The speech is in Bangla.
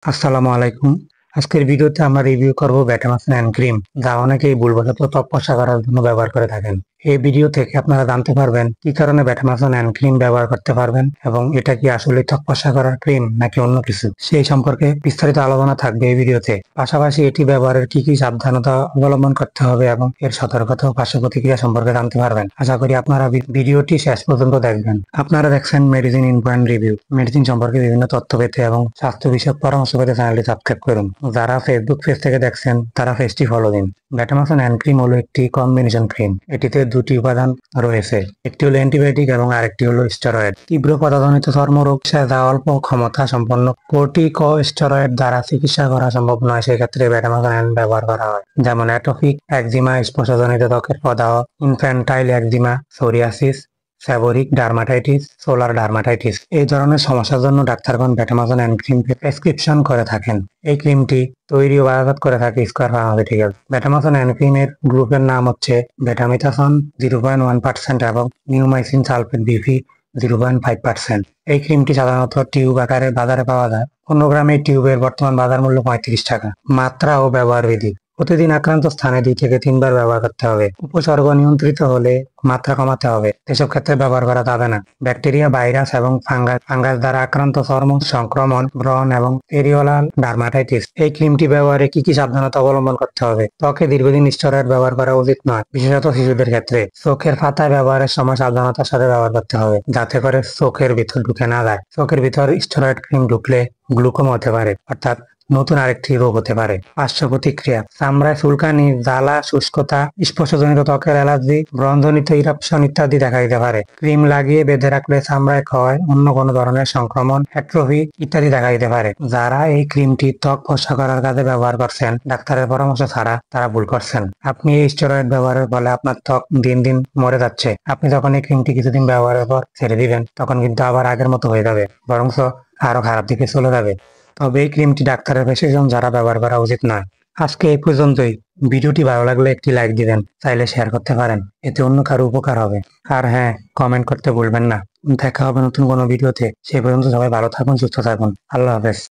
আসসালামু আলাইকুম। আজকের ভিডিওতে আমরা রিভিউ করব বেটামাক্স হ্যান্ড ক্রিম, যা অনেকেই ভুলবশত ত্বক ফর্সা করার জন্য ব্যবহার করে থাকেন। এই ভিডিও থেকে আপনারা জানতে পারবেন কি কারণে বেটামাক্স হ্যান্ড ক্রিম ব্যবহার করতে পারবেন এবং এটা কি আসলে ত্বক ফর্সা করার ক্রিম নাকি অন্য কিছু, সেই সম্পর্কে বিস্তারিত আলোচনা থাকবে এই ভিডিওতে। পাশাপাশি এটি ব্যবহারের কি কি সাবধানতা অবলম্বন করতে হবে এবং এর সতর্কতা ও পার্শ্ব প্রতিক্রিয়া সম্পর্কে জানতে পারবেন। আশা করি আপনারা ভিডিওটি শেষ পর্যন্ত দেখবেন। আপনারা দেখছেন medicine in point review. Medicine সম্পর্কে বিভিন্ন তথ্য পেতে এবং স্বাস্থ্য বিষয়ক পরামর্শ পেতে চ্যানেলটি সাবস্ক্রাইব করুন। যারা ফেসবুক পেজ থেকে দেখছেন তারা পেজটি ফলো দিন। বেটামাক্স হ্যান্ড ক্রিম হলো একটি কম্বিনেশন ক্রিম। এটিতে দুটি উপাদান রয়েছে, একটি হলো অ্যান্টিবায়োটিক এবং আরেকটি হলো স্টেরয়েড। তীব্র পদাজনিত চর্মরোগ যা অল্প ক্ষমতা সম্পন্ন কর্টিকোস্টেরয়েড দ্বারা চিকিৎসা করা সম্ভব নয়, সেক্ষেত্রে বেটামাক্স হ্যান্ড ব্যবহার করা হয়, যেমন অ্যাটোপিক একজিমা, স্পর্শজনিত ত্বকের প্রদাহ, infantile eczema, psoriasis, seborrhoeic dermatitis, solar dermatitis. এই ধরনের সমস্যার জন্য ডাক্তারগণ বেটামাক্স হ্যান্ড ক্রিম প্রেসক্রিপশন করে থাকেন। এই ক্রিমটি তৈরি ও বাজারজাত করে থাকে স্কয়ার ফার্মাসিউটিক্যালস। বেটামাক্স হ্যান্ড ক্রিমের গ্রুপের নাম হচ্ছে বেটামিথাসন 0.1% এবং নিউমাইসিন সালফেট বিপি 0.5%। এই ক্রিমটি সাধারণত টিউব আকারে বাজারে পাওয়া যায়। 15 গ্রাম এই টিউবের বর্তমান বাজার মূল্য 35 টাকা। মাত্রা ও ব্যবহার বিধি: প্রতিদিন আক্রান্ত স্থানে 2 থেকে 3 বার ব্যবহার করতে হবে। উপসর্গ নিয়ন্ত্রিত হলে মাত্রা কমাতে হবে, এসব ক্ষেত্রে ব্যবহার করা যাবে না। ব্যাকটেরিয়া, ভাইরাস এবং ফাঙ্গাস দ্বারা আক্রান্ত চর্ম সংক্রমণ, ব্রণ এবং এরিওলাল ডার্মাটাইটিস। এই ক্রিমটি ব্যবহারে কি কি সাবধানতা অবলম্বন করতে হবে? ত্বকে দীর্ঘদিন স্টেরয়েড ব্যবহার করা উচিত নয়, বিশেষত শিশুদের ক্ষেত্রে। চোখের পাতায় ব্যবহারের সময় সাবধানতার সাথে ব্যবহার করতে হবে, যাতে করে চোখের ভিতর ঢুকে না যায়। চোখের ভিতর স্টেরয়েড ক্রিম ঢুকলে গ্লুকোম হতে পারে, অর্থাৎ নতুন আরেকটি রোগ হতে পারে। পার্শ্ব প্রতিক্রিয়া: চামড়ায় চুলকানি, জ্বালা, শুষ্কতা, স্পর্শজনিত ত্বকের অ্যালার্জি, ব্রণজনিত ইরাপশন ইত্যাদি দেখা দিতে পারে। ক্রিম লাগিয়ে বেঁধে রাখলে চামড়ায় ক্ষয়, অন্য কোনো ধরনের সংক্রমণ, অ্যাট্রফি ইত্যাদি দেখা দিতে পারে। যারা এই ক্রিমটি ত্বক ফর্সা করার কাজে ব্যবহার করছেন ডাক্তারের পরামর্শ ছাড়া, তারা ভুল করছেন। আপনি এই স্টেরয়েড ব্যবহারের ফলে আপনার ত্বক দিন দিন মরে যাচ্ছে। আপনি যখন এই ক্রিমটি কিছুদিন ব্যবহারের পর ছেড়ে দিবেন, তখন কিন্তু আবার আগের মতো হয়ে যাবে, বরঞ্চ আরো খারাপ দিকে চলে যাবে। তবে এই ক্রিমটি ডাক্তারের প্রেসক্রিপশন যারা ব্যবহার করা উচিত নয়। আজকে এই পর্যন্তই। ভিডিওটি ভালো লাগলে একটি লাইক দিবেন, চাইলে শেয়ার করতে পারেন, এতে অন্য কারো উপকার হবে। আর হ্যাঁ, কমেন্ট করতে ভুলবেন না। দেখা হবে নতুন কোনো ভিডিওতে। সেই পর্যন্ত সবাই ভালো থাকুন, সুস্থ থাকুন। আল্লাহ হাফেজ।